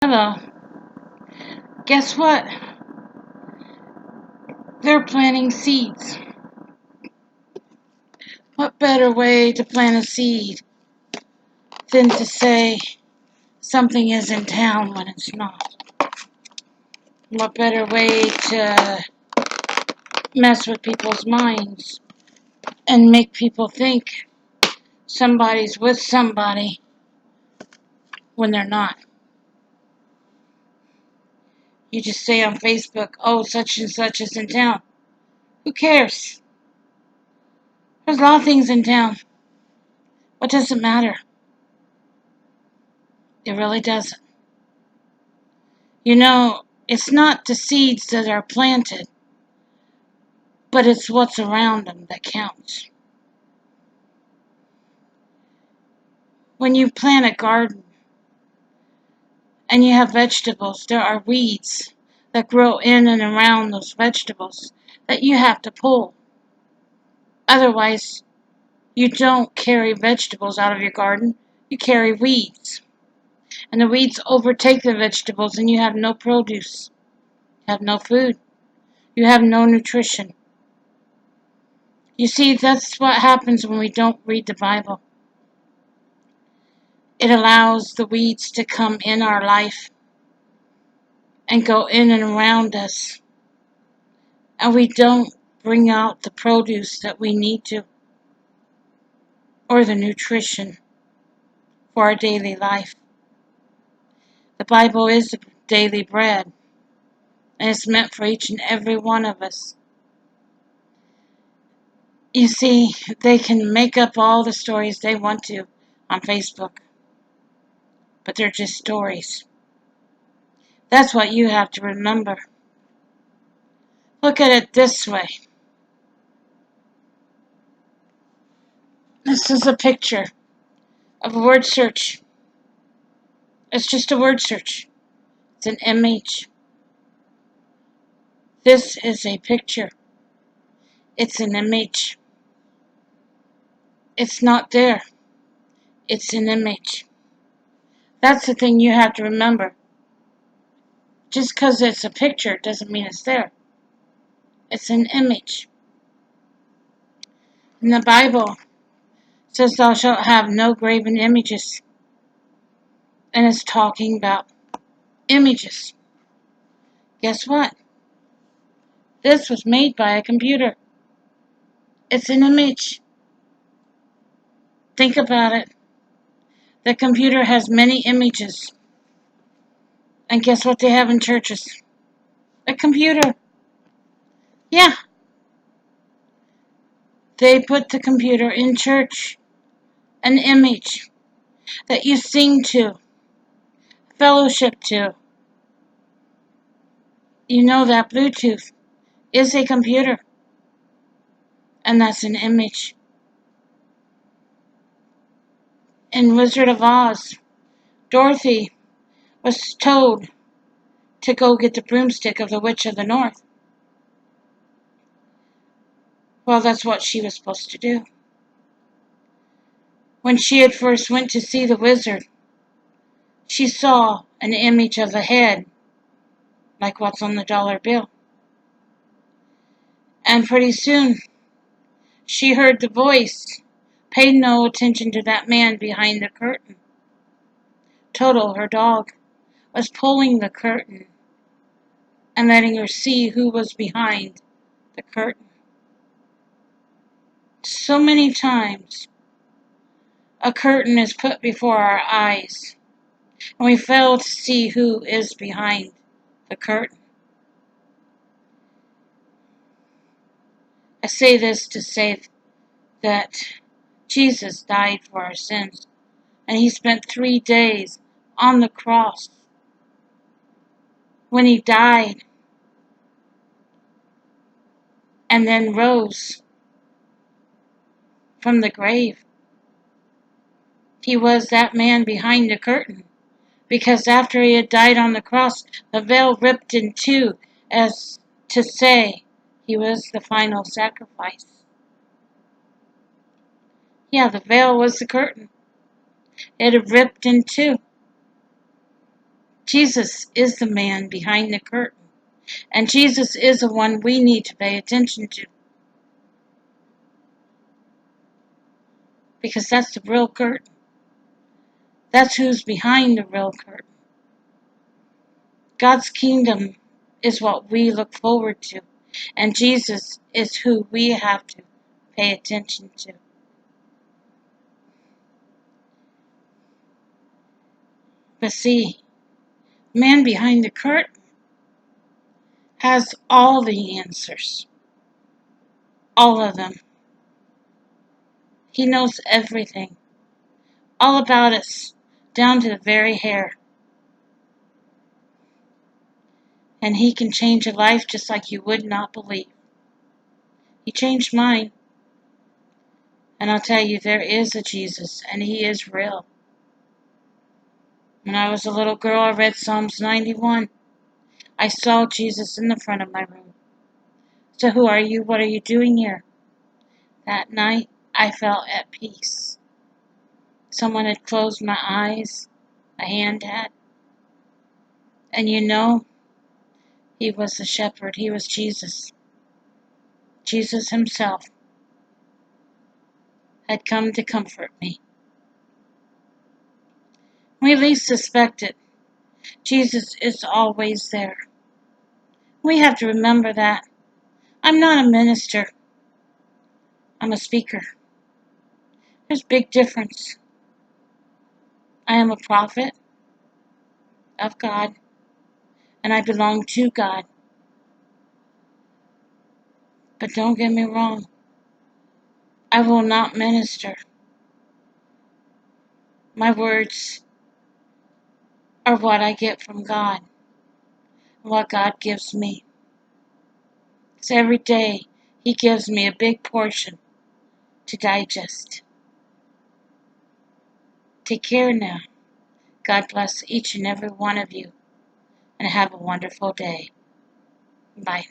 Hello. Guess what? They're planting seeds. What better way to plant a seed than to say something is in town when it's not? What better way to mess with people's minds and make people think somebody's with somebody when they're not? You just say on Facebook, oh, such and such is in town. Who cares? There's a lot of things in town. What does it matter? It really doesn't. It's not the seeds that are planted, but it's what's around them that counts. When you plant a garden and you have vegetables, there are weeds that grow in and around those vegetables that you have to pull. Otherwise, you don't carry vegetables out of your garden, you carry weeds. And the weeds overtake the vegetables and you have no produce. You have no food. You have no nutrition. You see, that's what happens when we don't read the Bible. It allows the weeds to come in our life and go in and around us. And we don't bring out the produce that we need to, or the nutrition for our daily life. The Bible is the daily bread, and it's meant for each and every one of us. You see, they can make up all the stories they want to on Facebook, but they're just stories. That's what you have to remember. Look at it this way. This is a picture of a word search. It's just a word search. It's an image. This is a picture. It's an image. It's not there. It's an image. That's the thing you have to remember. Just because it's a picture doesn't mean it's there. It's an image. In the Bible, it says thou shalt have no graven images. And it's talking about images. Guess what? This was made by a computer. It's an image. Think about it. The computer has many images. And guess what they have in churches? A computer. Yeah. They put the computer in church. An image that you sing to, fellowship to. You know that Bluetooth is a computer. And that's an image. In Wizard of Oz, Dorothy was told to go get the broomstick of the Witch of the North. Well, that's what she was supposed to do. When she had first went to see the wizard, she saw an image of a head, like what's on the dollar bill. And pretty soon, she heard the voice, paid no attention to that man behind the curtain. Toto, her dog, was pulling the curtain and letting her see who was behind the curtain. So many times, a curtain is put before our eyes, and we fail to see who is behind the curtain. I say this to say that Jesus died for our sins, and he spent 3 days on the cross. When he died and then rose from the grave, he was that man behind the curtain, because after he had died on the cross, the veil ripped in two, as to say he was the final sacrifice. Yeah, the veil was the curtain. It had ripped in two Jesus is the man behind the curtain. And Jesus is the one we need to pay attention to. Because that's the real curtain. That's who's behind the real curtain. God's kingdom is what we look forward to. And Jesus is who we have to pay attention to. But see, man behind the curtain has all the answers. All of them. He knows everything. All about us, down to the very hair. And he can change a life just like you would not believe. He changed mine. And I'll tell you, there is a Jesus, and he is real. When I was a little girl, I read Psalms 91. I saw Jesus in the front of my room. So who are you? What are you doing here? That night, I felt at peace. Someone had closed my eyes. A hand had. And you know, he was the shepherd. He was Jesus. Jesus himself had come to comfort me. We least suspect it. Jesus is always there. We have to remember that. I'm not a minister. I'm a speaker. There's a big difference. I am a prophet of God, and I belong to God. But don't get me wrong. I will not minister. My words are what I get from God, what God gives me. So every day, he gives me a big portion to digest. Take care now. God bless each and every one of you, and have a wonderful day. Bye.